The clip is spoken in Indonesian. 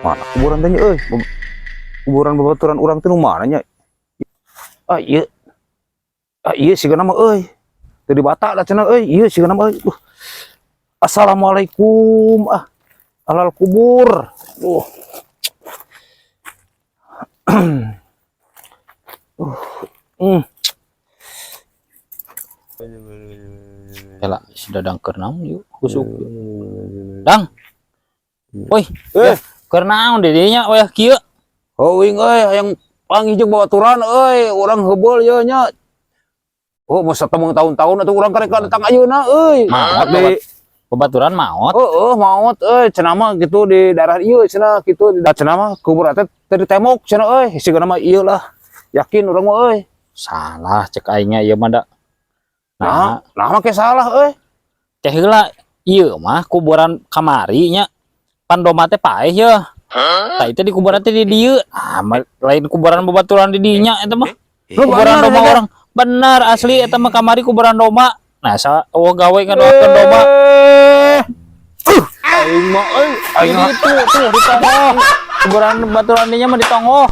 Mana kuburan tanya kuburan babaturan urang teh nu mana nya? Ah ieu. Ah ieu siga nama euy. Teu di Batak da cenah euy. Ieu siga nama euy. Assalamualaikum. Alal kubur. Ela sudah dangker naon yuk kusuk. Dang. Woi, keur naon di dinya we kieu? Heuing euy hayang panggih jeung babaturan euy, urang heubeul ye nya. Oh, masa temung tahun-tahun atuh urang karek datang ayeuna euy. Maot Di babaturan maot. maot euy, cenah mah gitu di daerah ieu cenah kitu di cenah mah kubur teh teu ditemok cenah euy, sigana mah ieu lah. Yakin urang mah euy. Salah cek aingnya ieu mah da. Nah mah ke salah euy. Teh heula ieu mah kuburan kamari nya. Pandoma teh paeh ye. Tah itu di kuburan teh di dieu. Lain kuburan babaturan di dinya eta mah. Kuburan domba orang. Bener asli eta mah kamari kuburan domba. Nah, gawe ngadoakeun domba. Aing mah euy, Aing itu tuh di tonggo. Kuburan babaturan dinya mah di tonggo.